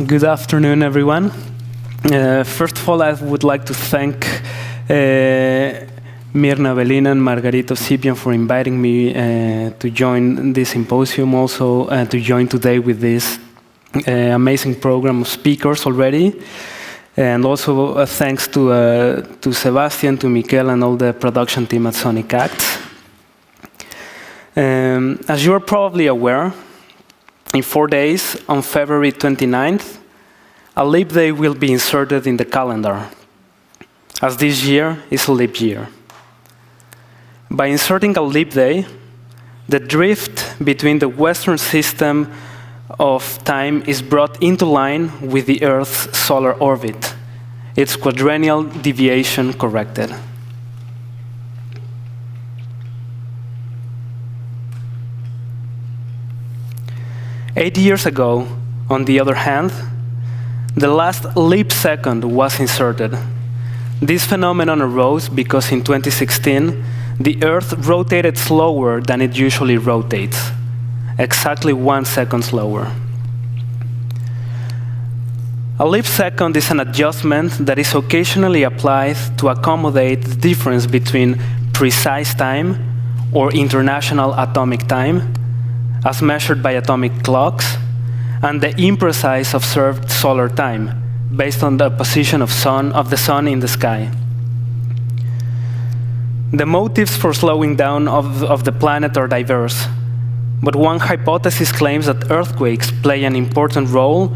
Good afternoon, everyone. First of all, I would like to thank Mirna Belina and Margarito Sipian for inviting me to join this symposium, also to join today with this amazing program of speakers already. And also thanks to Sebastian, to Mikel, and all the production team at Sonic Acts. As you are probably aware, in 4 days, on February 29th, a leap day will be inserted in the calendar, as this year is a leap year. By inserting a leap day, the drift between the Western system of time is brought into line with the Earth's solar orbit, its quadrennial deviation corrected. Eight years ago, on the other hand, the last leap second was inserted. This phenomenon arose because in 2016, the Earth rotated slower than it usually rotates, exactly 1 second slower. A leap second is an adjustment that is occasionally applied to accommodate the difference between precise time, or international atomic time, as measured by atomic clocks, and the imprecise observed solar time, based on the position of the sun in the sky. The motives for slowing down of the planet are diverse, but one hypothesis claims that earthquakes play an important role,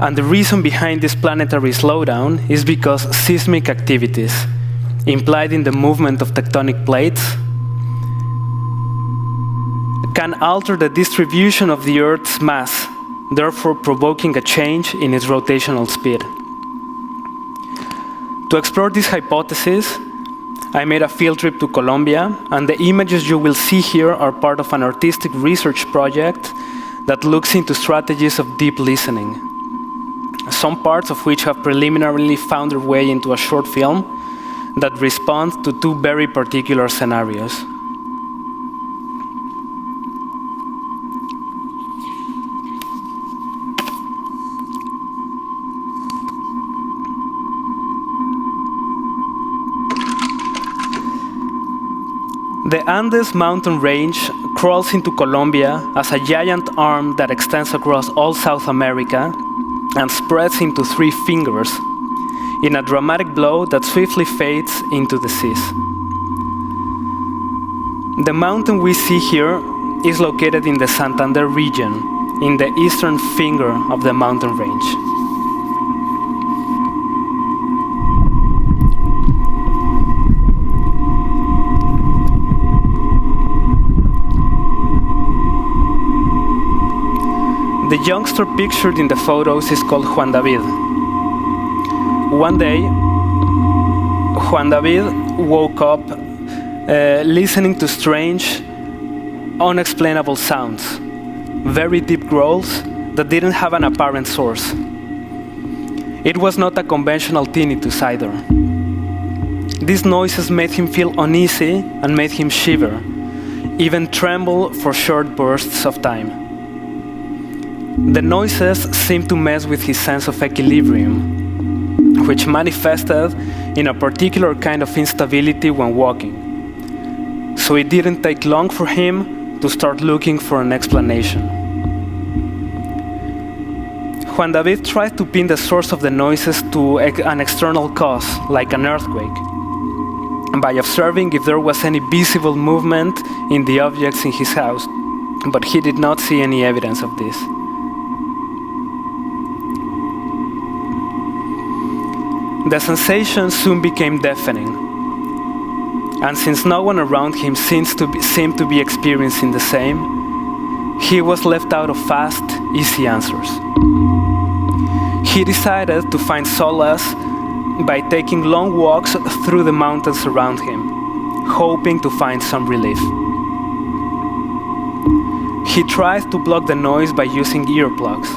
and the reason behind this planetary slowdown is because seismic activities, implied in the movement of tectonic plates, can alter the distribution of the Earth's mass, therefore provoking a change in its rotational speed. To explore this hypothesis, I made a field trip to Colombia, and the images you will see here are part of an artistic research project that looks into strategies of deep listening, some parts of which have preliminarily found their way into a short film that responds to 2 very particular scenarios. The Andes mountain range crawls into Colombia as a giant arm that extends across all South America and spreads into 3 fingers in a dramatic blow that swiftly fades into the seas. The mountain we see here is located in the Santander region, in the eastern finger of the mountain range. The youngster pictured in the photos is called Juan David. One day, Juan David woke up listening to strange, unexplainable sounds, very deep growls that didn't have an apparent source. It was not a conventional tinnitus either. These noises made him feel uneasy and made him shiver, even tremble for short bursts of time. The noises seemed to mess with his sense of equilibrium, which manifested in a particular kind of instability when walking. So it didn't take long for him to start looking for an explanation. Juan David tried to pin the source of the noises to an external cause, like an earthquake, by observing if there was any visible movement in the objects in his house, but he did not see any evidence of this. The sensation soon became deafening, and since no one around him seemed to be experiencing the same, he was left out of fast, easy answers. He decided to find solace by taking long walks through the mountains around him, hoping to find some relief. He tried to block the noise by using earplugs,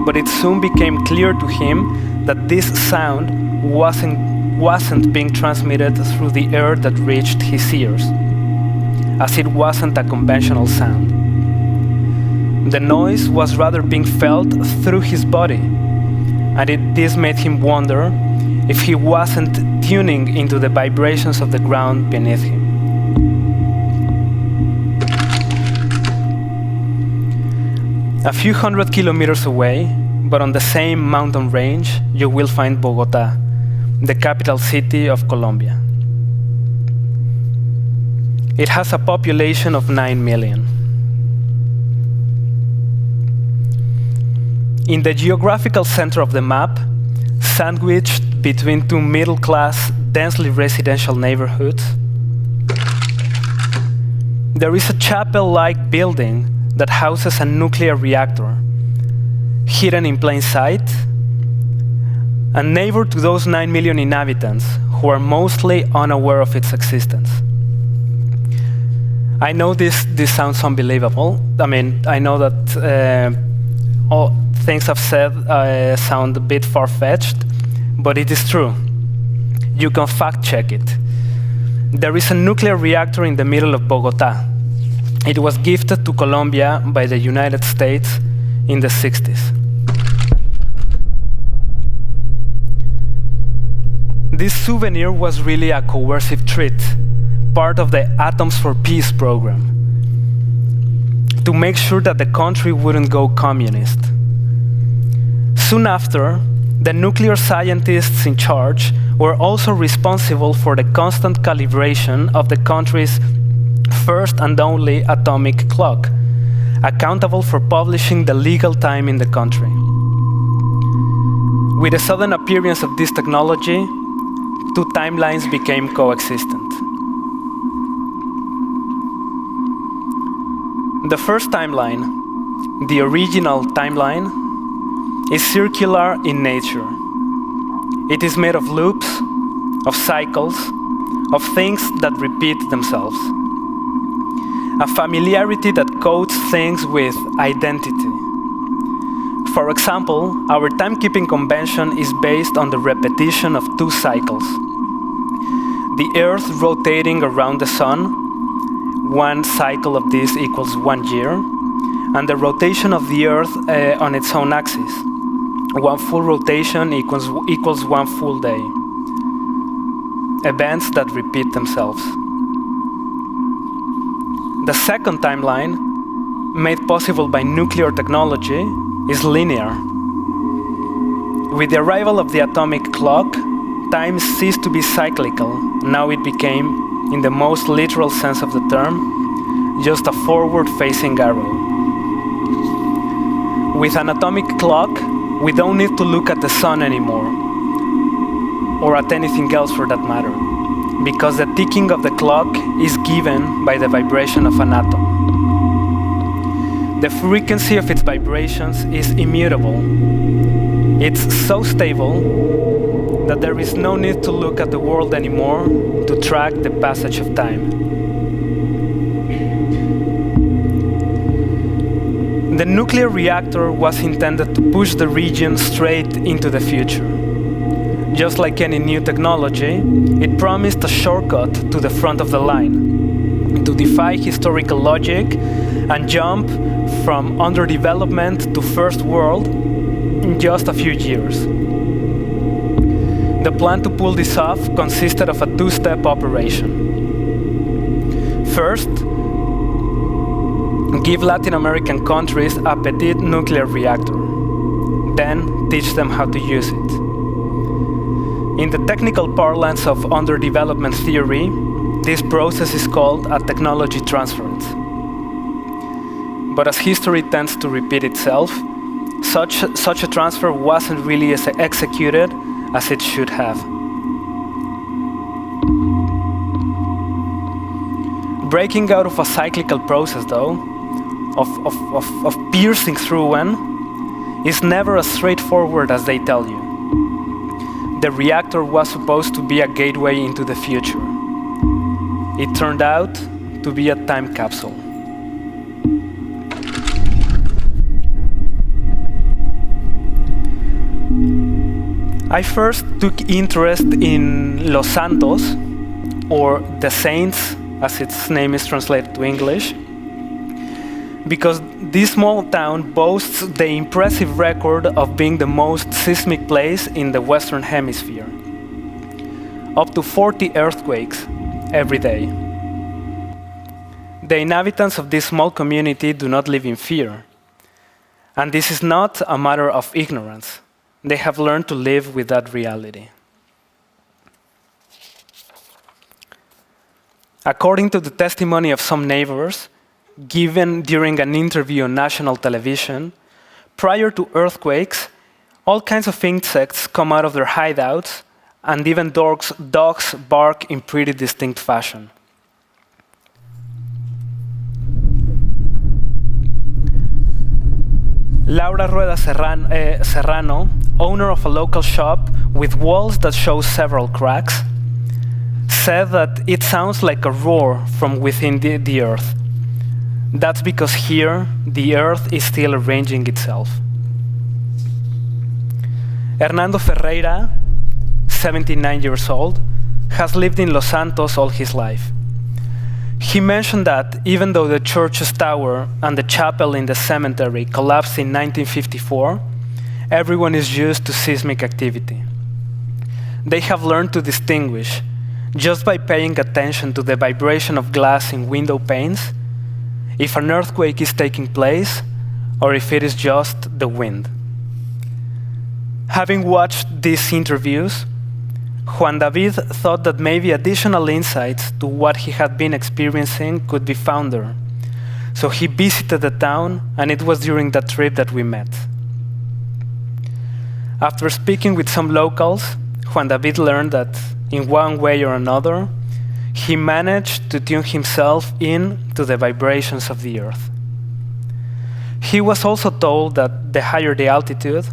but it soon became clear to him that this sound wasn't being transmitted through the air that reached his ears. as it wasn't a conventional sound. The noise was rather being felt through his body, and this made him wonder if he wasn't tuning into the vibrations of the ground beneath him. A few hundred kilometers away, but on the same mountain range, you will find Bogota, the capital city of Colombia. It has a population of 9 million. In the geographical center of the map, sandwiched between two middle-class, densely residential neighborhoods, there is a chapel-like building that houses a nuclear reactor, hidden in plain sight, a neighbor to those 9 million inhabitants who are mostly unaware of its existence. I know this sounds unbelievable. I mean, I know that all things I've said sound a bit far-fetched, but it is true. You can fact-check it. There is a nuclear reactor in the middle of Bogota. It was gifted to Colombia by the United States in the 60s. This souvenir was really a coercive treat, part of the Atoms for Peace program, to make sure that the country wouldn't go communist. Soon after, the nuclear scientists in charge were also responsible for the constant calibration of the country's first and only atomic clock, accountable for publishing the legal time in the country. With the sudden appearance of this technology, two timelines became coexistent. The first timeline, the original timeline, is circular in nature. It is made of loops, of cycles, of things that repeat themselves. A familiarity that codes things with identity. For example, our timekeeping convention is based on the repetition of two cycles. The Earth rotating around the Sun, one cycle of this equals 1 year, and the rotation of the Earth on its own axis. One full rotation equals 1 full day. Events that repeat themselves. The second timeline, made possible by nuclear technology, is linear. With the arrival of the atomic clock, time ceased to be cyclical. Now it became, in the most literal sense of the term, just a forward-facing arrow. With an atomic clock, we don't need to look at the sun anymore, or at anything else for that matter, because the ticking of the clock is given by the vibration of an atom. The frequency of its vibrations is immutable. It's so stable that there is no need to look at the world anymore to track the passage of time. The nuclear reactor was intended to push the region straight into the future. Just like any new technology, it promised a shortcut to the front of the line, to defy historical logic and jump from underdevelopment to first world in just a few years. The plan to pull this off consisted of a two-step operation. First, give Latin American countries a petit nuclear reactor, then teach them how to use it. In the technical parlance of underdevelopment theory, this process is called a technology transference. But as history tends to repeat itself, such a transfer wasn't really as executed as it should have. Breaking out of a cyclical process, though, of piercing through one, is never as straightforward as they tell you. The reactor was supposed to be a gateway into the future. It turned out to be a time capsule. I first took interest in Los Santos, or the saints as its name is translated to English, because this small town boasts the impressive record of being the most seismic place in the Western Hemisphere. Up to 40 earthquakes every day. The inhabitants of this small community do not live in fear. And this is not a matter of ignorance. They have learned to live with that reality. According to the testimony of some neighbors, given during an interview on national television, prior to earthquakes, all kinds of insects come out of their hideouts, and even dogs bark in pretty distinct fashion. Laura Rueda Serrano, owner of a local shop with walls that show several cracks, said that it sounds like a roar from within the earth. That's because here, the earth is still arranging itself. Hernando Ferreira, 79 years old, has lived in Los Santos all his life. He mentioned that even though the church's tower and the chapel in the cemetery collapsed in 1954, everyone is used to seismic activity. They have learned to distinguish, just by paying attention to the vibration of glass in window panes, if an earthquake is taking place or if it is just the wind. Having watched these interviews, Juan David thought that maybe additional insights to what he had been experiencing could be found there. So he visited the town, and it was during that trip that we met. After speaking with some locals, Juan David learned that, in one way or another, he managed to tune himself in to the vibrations of the earth. He was also told that the higher the altitude,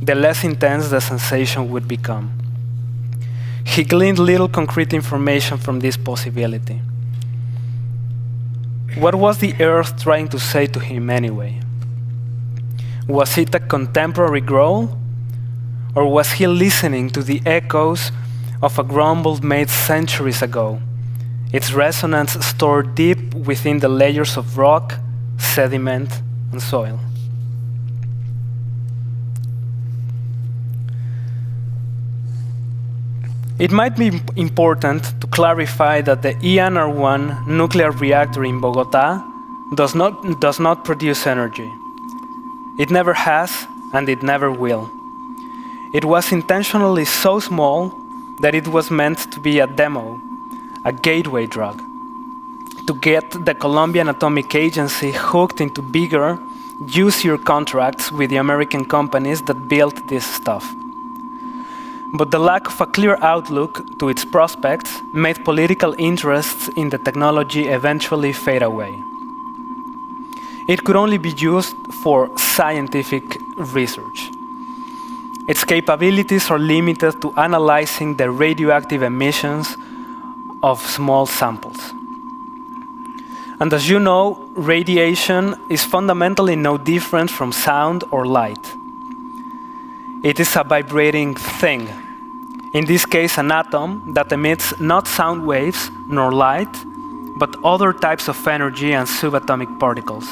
the less intense the sensation would become. He gleaned little concrete information from this possibility. What was the earth trying to say to him anyway? Was it a contemporary growl? Or was he listening to the echoes of a grumble made centuries ago, its resonance stored deep within the layers of rock, sediment, and soil? It might be important to clarify that the ENR1 nuclear reactor in Bogota does not produce energy. It never has, and it never will. It was intentionally so small that it was meant to be a demo, a gateway drug, to get the Colombian Atomic Agency hooked into bigger, juicier contracts with the American companies that built this stuff. But the lack of a clear outlook to its prospects made political interests in the technology eventually fade away. It could only be used for scientific research. Its capabilities are limited to analyzing the radioactive emissions of small samples. And as you know, radiation is fundamentally no different from sound or light. It is a vibrating thing, in this case an atom that emits not sound waves nor light, but other types of energy and subatomic particles.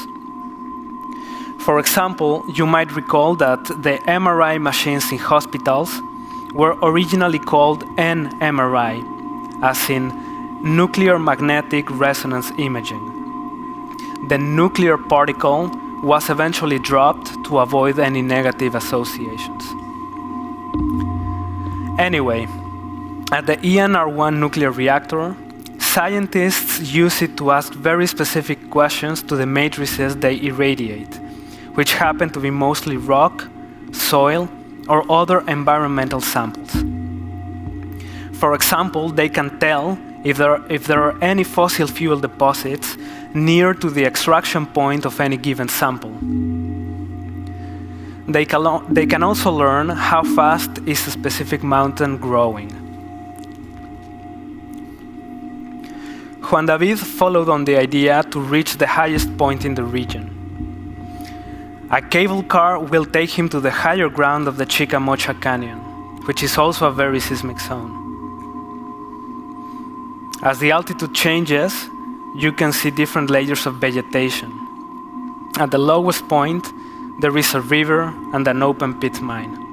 For example, you might recall that the MRI machines in hospitals were originally called NMRI, as in nuclear magnetic resonance imaging. The nuclear particle was eventually dropped to avoid any negative associations. Anyway, at the ENR1 nuclear reactor, scientists use it to ask very specific questions to the matrices they irradiate, which happen to be mostly rock, soil, or other environmental samples. For example, they can tell if there are any fossil fuel deposits near to the extraction point of any given sample. They can also learn how fast is a specific mountain growing. Juan David followed on the idea to reach the highest point in the region. A cable car will take him to the higher ground of the Chicamocha Canyon, which is also a very seismic zone. As the altitude changes, you can see different layers of vegetation. At the lowest point, there is a river and an open pit mine.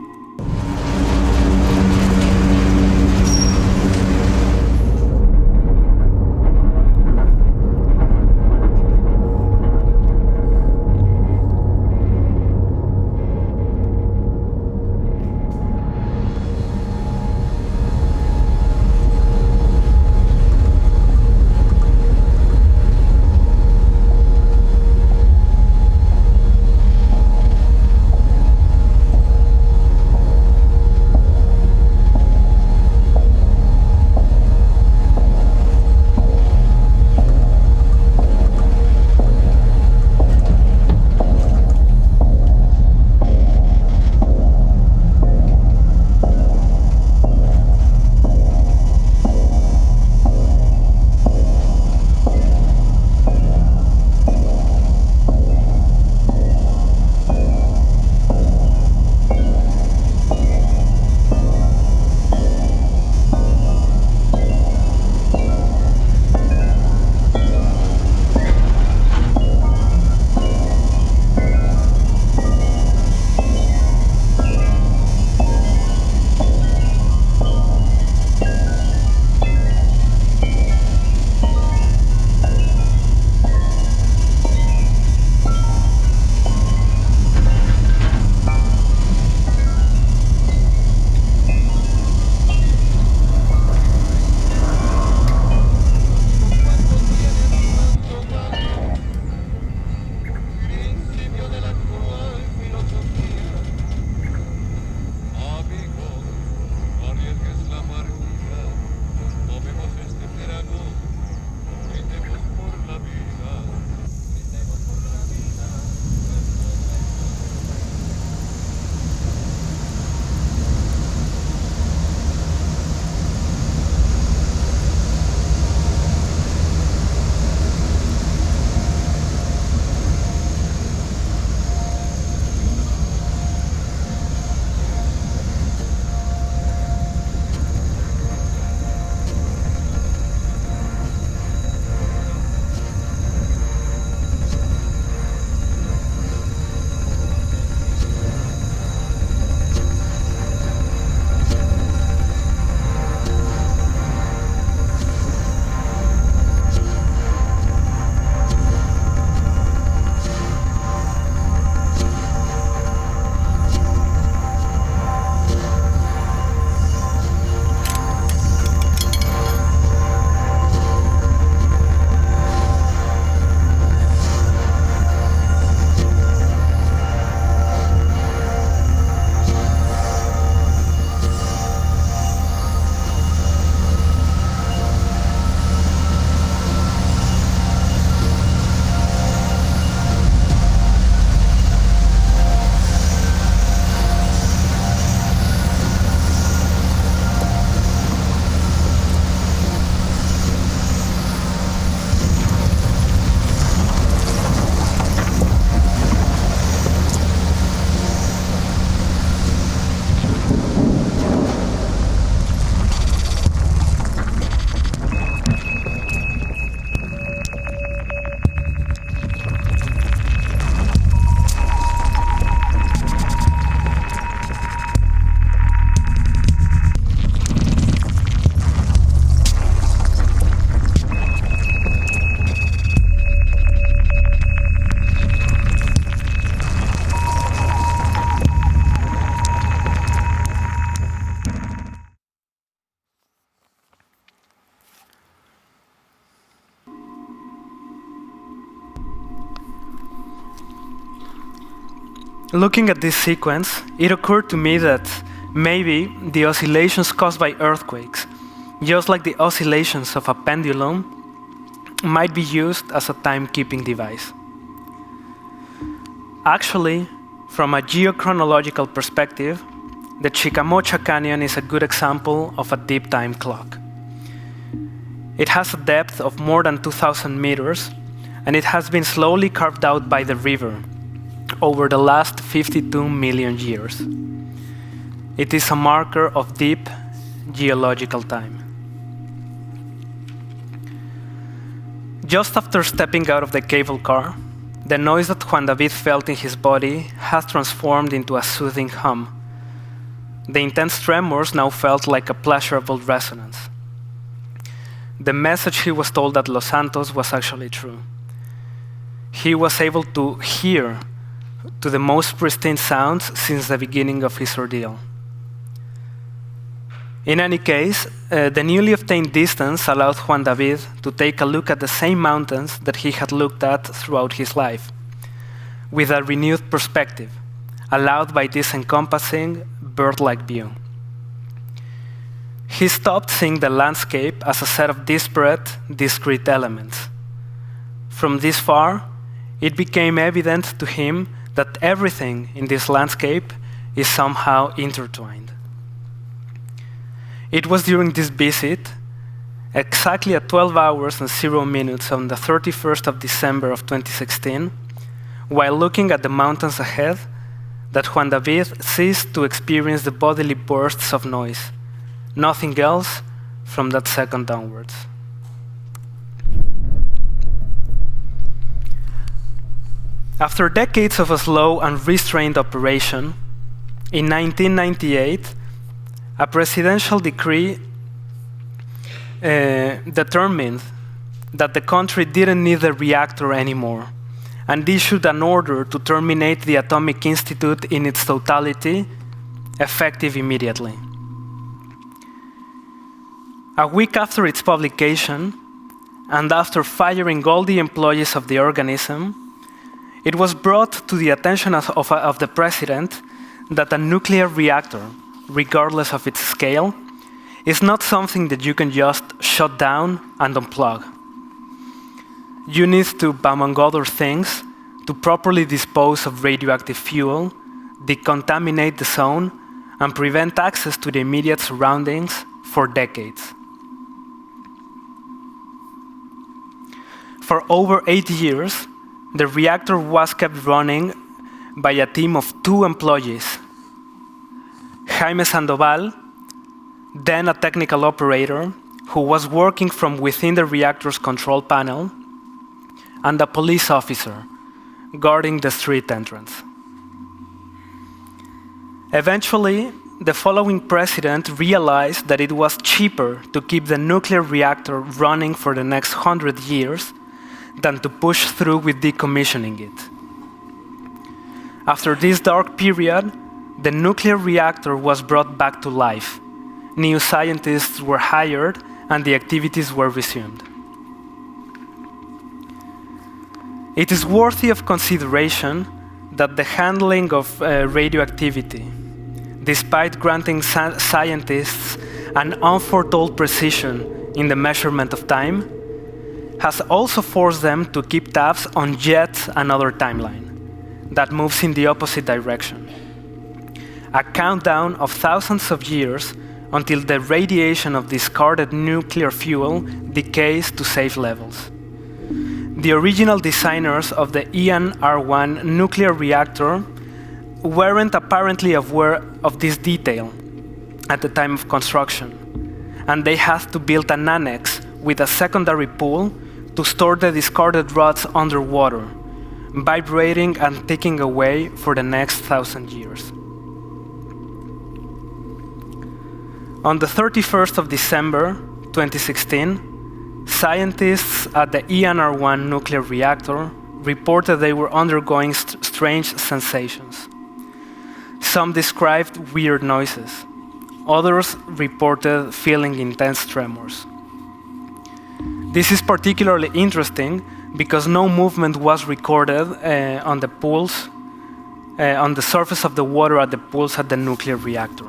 Looking at this sequence, it occurred to me that maybe the oscillations caused by earthquakes, just like the oscillations of a pendulum, might be used as a timekeeping device. Actually, from a geochronological perspective, the Chicamocha Canyon is a good example of a deep time clock. It has a depth of more than 2,000 meters, and it has been slowly carved out by the river over the last 52 million years. It is a marker of deep geological time. Just after stepping out of the cable car, the noise that Juan David felt in his body has transformed into a soothing hum. The intense tremors now felt like a pleasurable resonance. The message he was told at Los Santos was actually true. He was able to hear to the most pristine sounds since the beginning of his ordeal. In any case, the newly obtained distance allowed Juan David to take a look at the same mountains that he had looked at throughout his life, with a renewed perspective, allowed by this encompassing, bird-like view. He stopped seeing the landscape as a set of disparate, discrete elements. From this far, it became evident to him that everything in this landscape is somehow intertwined. It was during this visit, exactly at 12 hours and 0 minutes on the 31st of December of 2016, while looking at the mountains ahead, that Juan David ceased to experience the bodily bursts of noise, nothing else from that second downwards. After decades of a slow and restrained operation, in 1998, a presidential decree determined that the country didn't need the reactor anymore, and issued an order to terminate the Atomic Institute in its totality, effective immediately. A week after its publication, and after firing all the employees of the organism, it was brought to the attention of the president that a nuclear reactor, regardless of its scale, is not something that you can just shut down and unplug. You need to, among other things, to properly dispose of radioactive fuel, decontaminate the zone, and prevent access to the immediate surroundings for decades. For over 8 years, the reactor was kept running by a team of 2 employees, Jaime Sandoval, then a technical operator who was working from within the reactor's control panel, and a police officer guarding the street entrance. Eventually, the following president realized that it was cheaper to keep the nuclear reactor running for the next 100 years than to push through with decommissioning it. After this dark period, the nuclear reactor was brought back to life. New scientists were hired, and the activities were resumed. It is worthy of consideration that the handling of radioactivity, despite granting scientists an unforetold precision in the measurement of time, has also forced them to keep tabs on yet another timeline that moves in the opposite direction. A countdown of thousands of years until the radiation of discarded nuclear fuel decays to safe levels. The original designers of the ENR1 nuclear reactor weren't apparently aware of this detail at the time of construction, and they had to build an annex with a secondary pool to store the discarded rods underwater, vibrating and ticking away for the next 1,000 years. On the 31st of December 2016, scientists at the ENR1 nuclear reactor reported they were undergoing strange sensations. Some described weird noises. Others reported feeling intense tremors. This is particularly interesting because no movement was recorded on the pools, on the surface of the water at the pools at the nuclear reactor.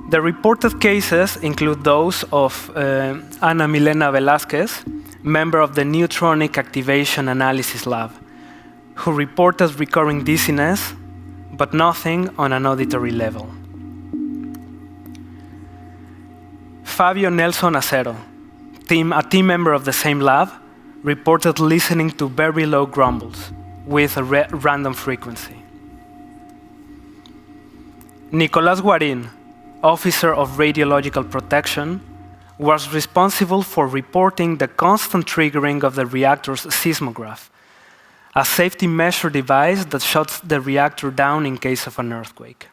The reported cases include those of Ana Milena Velázquez, member of the Neutronic Activation Analysis Lab, who reported recurring dizziness, but nothing on an auditory level. Fabio Nelson Acero, a team member of the same lab, reported listening to very low grumbles with a random frequency. Nicolás Guarín, officer of radiological protection, was responsible for reporting the constant triggering of the reactor's seismograph, a safety measure device that shuts the reactor down in case of an earthquake.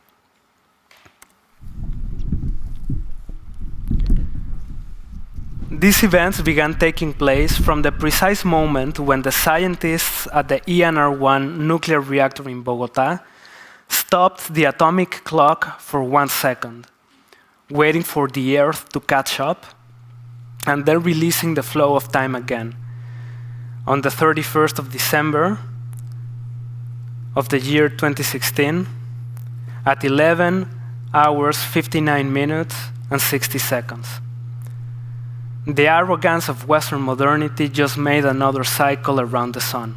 These events began taking place from the precise moment when the scientists at the ENR-1 nuclear reactor in Bogota stopped the atomic clock for 1 second, waiting for the Earth to catch up, and then releasing the flow of time again. On the 31st of December of the year 2016, at 11 hours, 59 minutes, and 60 seconds. The arrogance of Western modernity just made another cycle around the sun,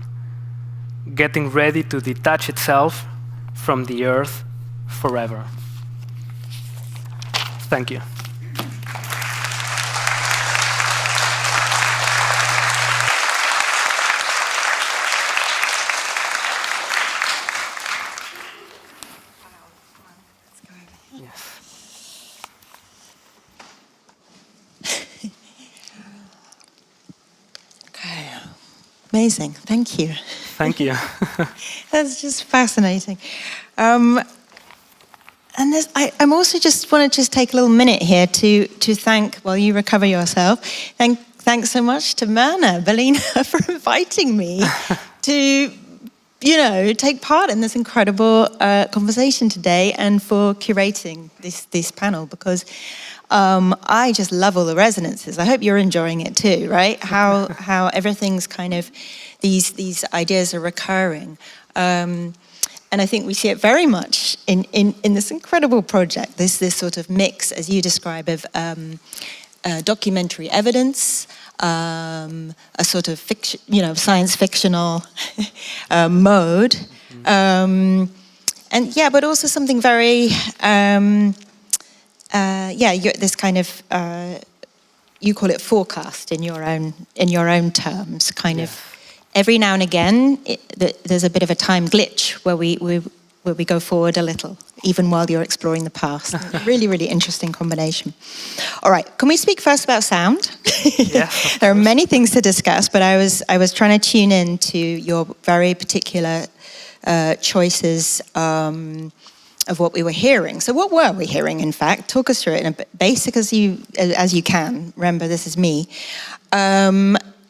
getting ready to detach itself from the Earth forever. Thank you. Amazing, thank you. Thank you. That's just fascinating. And I'm also just want to take a little minute here to thank, while you recover yourself, thanks so much to Mana, Belina, for inviting me to, take part in this incredible conversation today, and for curating this panel, because I just love all the resonances. I hope you're enjoying it too, right? How everything's kind of, these ideas are recurring. And I think we see it very much in this incredible project, this sort of mix, as you describe, of documentary evidence, a sort of fiction, science fictional mode, and yeah, but also something very, this kind of, you call it forecast in your own terms, kind of. Every now and again, there's a bit of a time glitch where we go forward a little, even while you're exploring the past. Really, really interesting combination. All right, can we speak first about sound? Yeah, there are many things to discuss, but I was trying to tune in to your very particular choices of what we were hearing. So what were we hearing, in fact? Talk us through it in a basic as you can. Remember, this is me.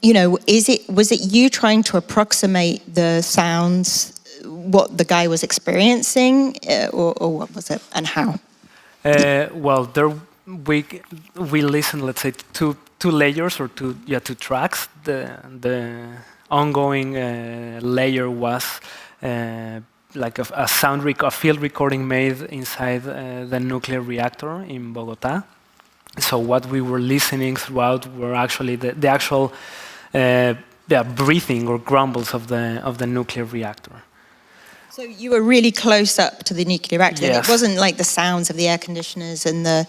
Was it you trying to approximate the sounds, what the guy was experiencing, or what was it, and how? Well, we listened, let's say, to two layers or two tracks. The ongoing layer was like a field recording made inside the nuclear reactor in Bogota. So what we were listening throughout were actually the actual breathing or grumbles of the nuclear reactor. So you were really close up to the nuclear reactor. Yes. It wasn't like the sounds of the air conditioners and the.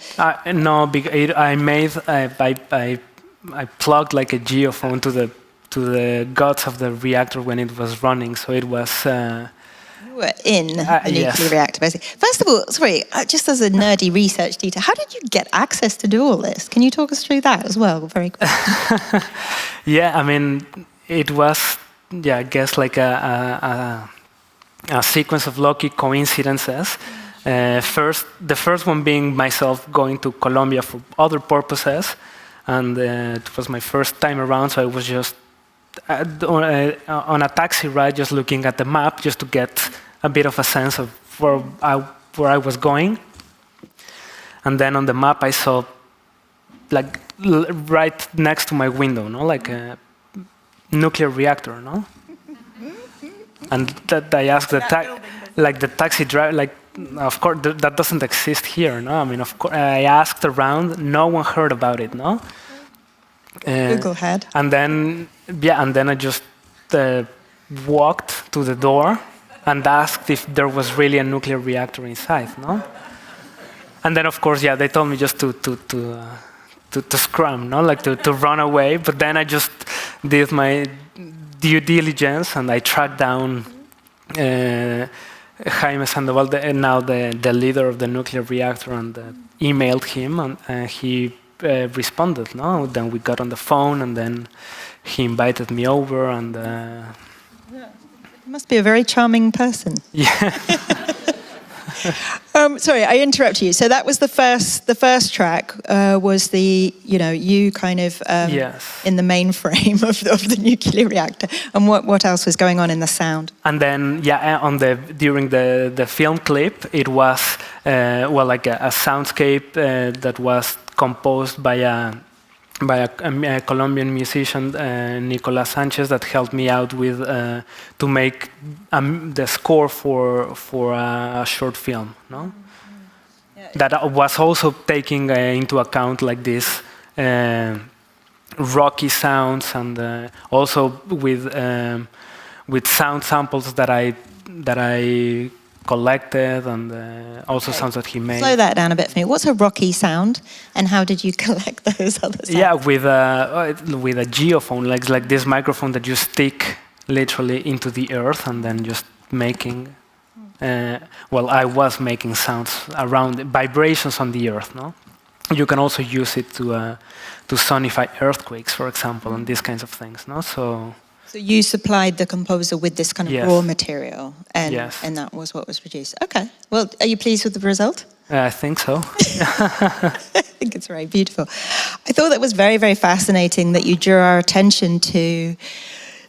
No, I plugged like a geophone to the guts of the reactor when it was running. So it was. You were in the nuclear reactor, basically. First of all, sorry, just as a nerdy research detail, how did you get access to do all this? Can you talk us through that as well, very quickly? Yeah, I mean, it was, I guess, like a sequence of lucky coincidences. The first one being myself going to Colombia for other purposes, and it was my first time around, so I was just on a taxi ride, just looking at the map, just to get a bit of a sense of where I was going. And then on the map, I saw, like, right next to my window, like a nuclear reactor, And that I asked the taxi driver, like, of course, that doesn't exist here, I mean, of course, I asked around, no one heard about it, Google had. And then I just walked to the door and asked if there was really a nuclear reactor inside, And then, of course, they told me just to scrum, like to run away. But then I just did my due diligence and I tracked down Jaime Sandoval, now the leader of the nuclear reactor, and emailed him, and he responded. No, then we got on the phone, and then he invited me over, and must be a very charming person. yeah. Sorry, I interrupt you. So that was the first track. Was you kind of Yes. in the mainframe of the nuclear reactor, and what else was going on in the sound? And then during the film clip, it was like a soundscape that was composed by a Colombian musician, Nicolas Sanchez, that helped me out with to make the score for a short film. No, yeah. That was also taking into account like this rocky sounds, and also with sound samples that I collected, and also sounds that he made. Slow that down a bit for me. What's a rocky sound, and how did you collect those other sounds? Yeah, with a geophone, like this microphone that you stick literally into the earth, and then just making. I was making sounds around vibrations on the earth. No, you can also use it to sonify earthquakes, for example, and these kinds of things. No, so. So you supplied the composer with this kind of Yes. raw material, and Yes. and that was what was produced. Okay. Well, are you pleased with the result? I think so. I think it's very beautiful. I thought that was very, very fascinating that you drew our attention to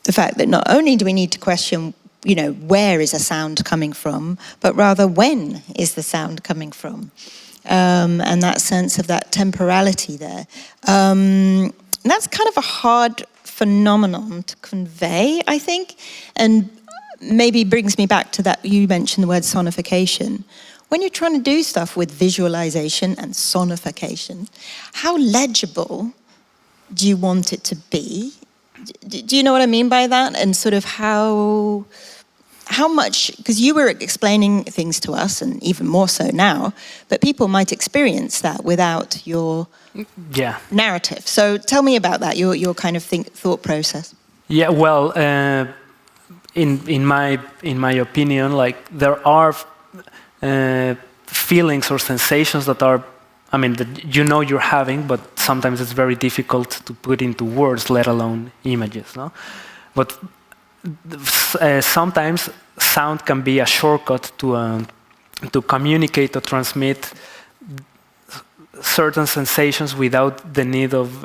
the fact that not only do we need to question, where is a sound coming from, but rather when is the sound coming from, and that sense of that temporality there. And that's kind of a hard phenomenon to convey, I think, and maybe brings me back to that, you mentioned the word sonification. When you're trying to do stuff with visualization and sonification, how legible do you want it to be? Do you know what I mean by that? And sort of how much, because you were explaining things to us, and even more so now, but people might experience that without your narrative. So tell me about that, your kind of thought process. Yeah, well, in my opinion, like there are feelings or sensations that are, that you're having, but sometimes it's very difficult to put into words, let alone images. No, but sometimes sound can be a shortcut to communicate or transmit certain sensations without the need of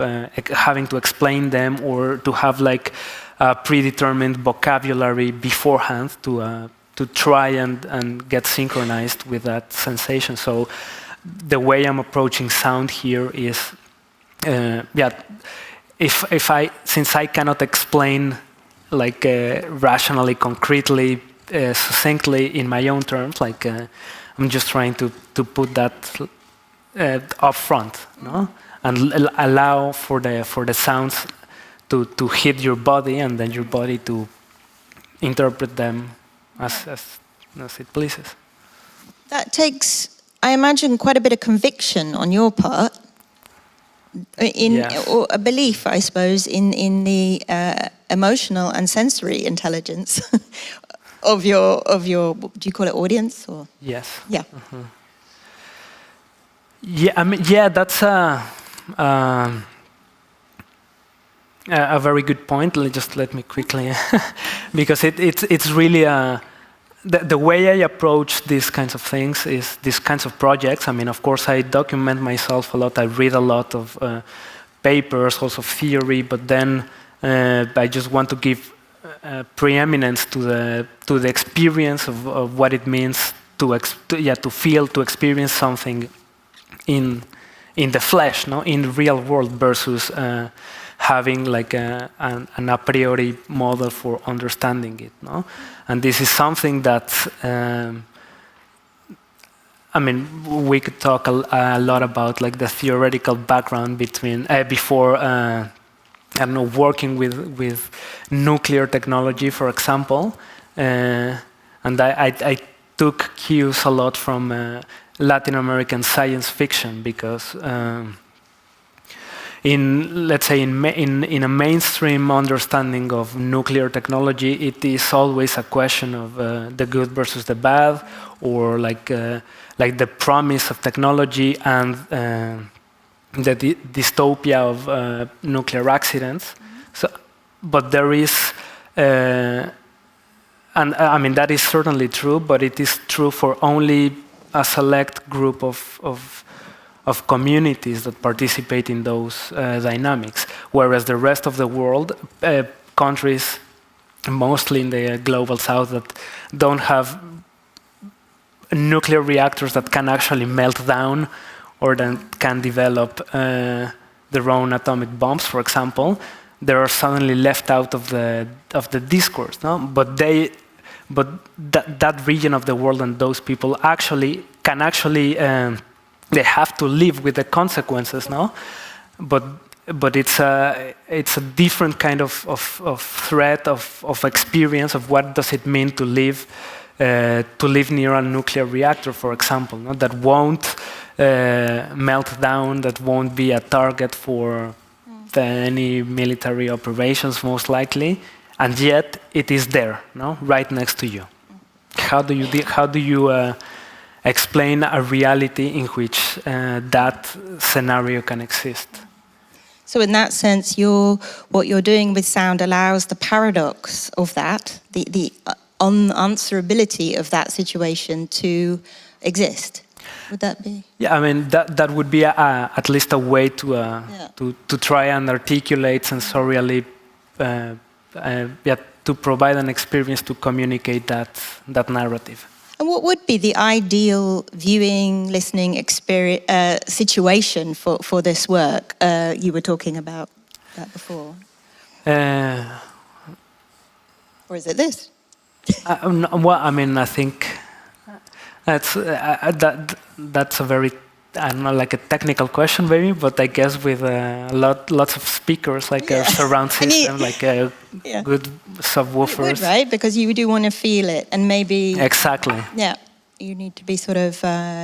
having to explain them, or to have like a predetermined vocabulary beforehand to try and get synchronized with that sensation. So the way I'm approaching sound here is, since I cannot explain like rationally, concretely, succinctly in my own terms, like I'm just trying to put that up front, no? And allow for the sounds to hit your body, and then your body to interpret them as it pleases. That takes, I imagine, quite a bit of conviction on your part, or a belief, I suppose, in the emotional and sensory intelligence of your. Do you call it audience or? Yes. Yeah. Mm-hmm. Yeah, that's a very good point. Let me quickly, because it's really the way I approach these kinds of things is these kinds of projects. Of course, I document myself a lot. I read a lot of papers, also theory, but then I just want to give preeminence to the experience of what it means to feel, to experience something in the flesh, no, in the real world, versus having like an a priori model for understanding it, no? And this is something that we could talk a lot about, like the theoretical background before working with nuclear technology, for example, and I took cues a lot from Latin American science fiction, because let's say in a mainstream understanding of nuclear technology, it is always a question of the good versus the bad, or like the promise of technology and the dystopia of nuclear accidents. So, but there is, and I mean that is certainly true, but it is true for only a select group of communities that participate in those dynamics, whereas the rest of the world, countries, mostly in the global south, that don't have nuclear reactors that can actually melt down or that can develop their own atomic bombs, for example, they are suddenly left out of the discourse. No? But that region of the world and those people can actually they have to live with the consequences, no? But it's a different kind of threat of experience of what does it mean to live near a nuclear reactor, for example, no? That won't melt down, that won't be a target for any military operations, most likely, and yet it is there, no? Right next to you. How do you explain a reality in which that scenario can exist? So in that sense, what you're doing with sound allows the paradox of that, the unanswerability of that situation to exist. Would that be? Yeah, I mean that would be at least a way to try and articulate sensorially, to provide an experience to communicate that narrative. And what would be the ideal viewing, listening experience situation for this work? You were talking about that before. Or is it this? Well, I mean, I think that's a very, I don't know, like a technical question maybe, but I guess with lots of speakers, like a surround system, like a good subwoofers. It would, right? Because you do want to feel it, and maybe exactly. Yeah, you need to be sort of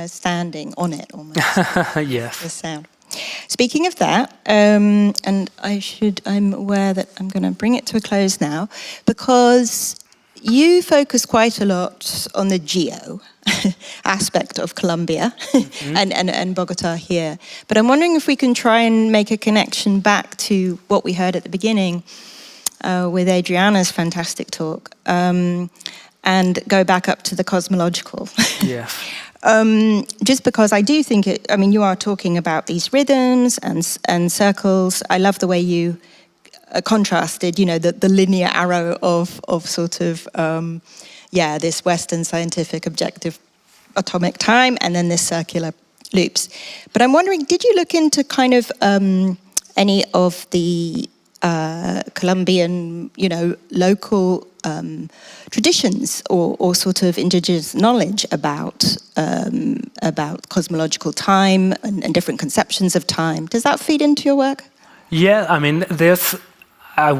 standing on it almost. Yes. The sound. Speaking of that, and I'm aware that I'm going to bring it to a close now, because you focus quite a lot on the geo aspect of Colombia and Bogota here. But I'm wondering if we can try and make a connection back to what we heard at the beginning with Adriana's fantastic talk, and go back up to the cosmological. Yes. Just because I do think you are talking about these rhythms and circles. I love the way you contrasted, the linear arrow of sort of, this Western scientific objective atomic time, and then this circular loops. But I'm wondering, did you look into kind of any of the Colombian, local traditions or sort of indigenous knowledge about cosmological time and different conceptions of time? Does that feed into your work? Yeah, I mean, I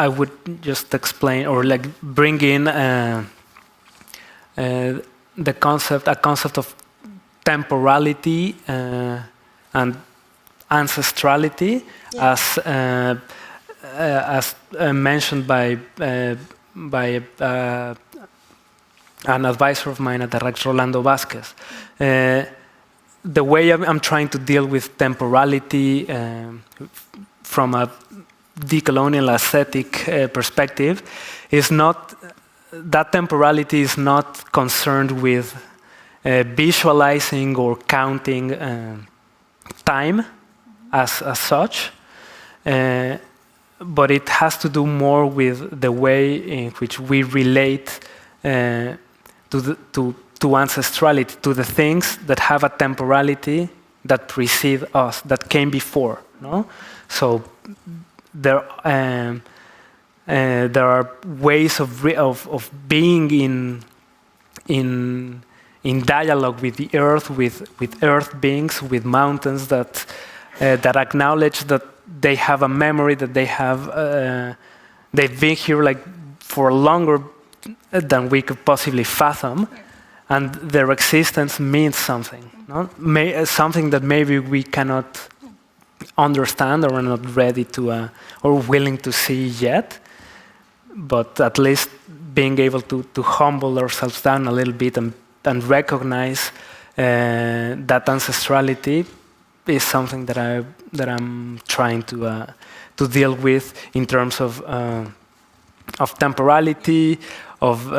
would just explain or like bring in a concept of temporality and ancestrality, as mentioned by an advisor of mine at the REC, Rolando Vázquez. The way I'm trying to deal with temporality from a decolonial aesthetic perspective is not that temporality is not concerned with visualizing or counting time as such, but it has to do more with the way in which we relate to ancestrality, to the things that have a temporality that precede us, that came before. No, so there are ways of being in dialogue with the earth, with earth beings, with mountains that acknowledge that they have a memory, that they've been here like for longer than we could possibly fathom, and their existence means something, no? Something that maybe we cannot understand or are not ready to or willing to see yet. But at least being able to humble ourselves down a little bit and recognize that ancestrality is something that I'm trying to deal with in terms of temporality, of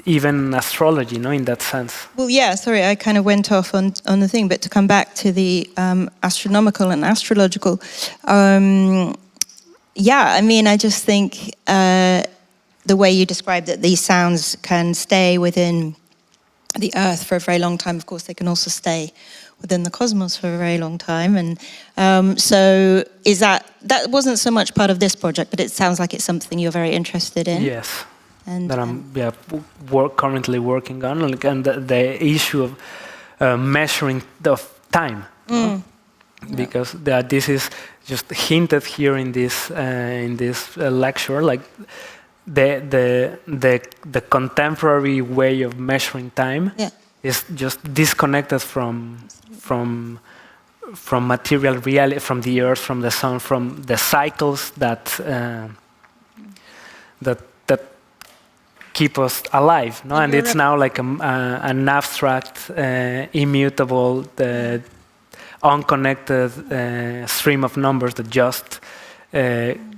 even astrology, in that sense. Well, yeah, sorry, I kind of went off on the thing, but to come back to the astronomical and astrological, yeah, I mean, I just think the way you described that these sounds can stay within the Earth for a very long time. Of course, they can also stay within the cosmos for a very long time. And so is that wasn't so much part of this project, but it sounds like it's something you're very interested in. Yes. And that I'm currently working on, and the issue of measuring the time, because this is just hinted here in this lecture, like the contemporary way of measuring time is just disconnected from material reality, from the Earth, from the Sun, from the cycles that keep us alive, no? And it's now like an abstract, immutable, unconnected stream of numbers that just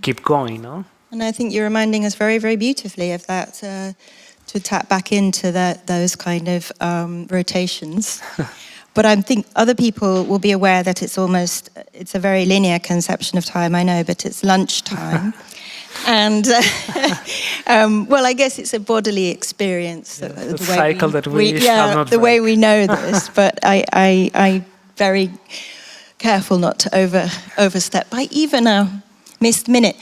keep going, no? And I think you're reminding us very, very beautifully of that, to tap back into those kind of rotations. But I think other people will be aware that it's a very linear conception of time, I know, but it's lunchtime. And, well, I guess it's a bodily experience. The cycle that we shall not the break. way we know this, but I very careful not to overstep by even a missed minute.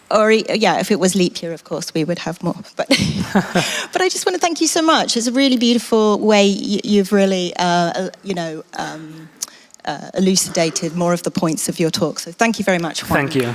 Or, yeah, if it was leap year, of course, we would have more. But, but I just want to thank you so much. It's a really beautiful way you've really, elucidated more of the points of your talk. So thank you very much, Juan. Thank you.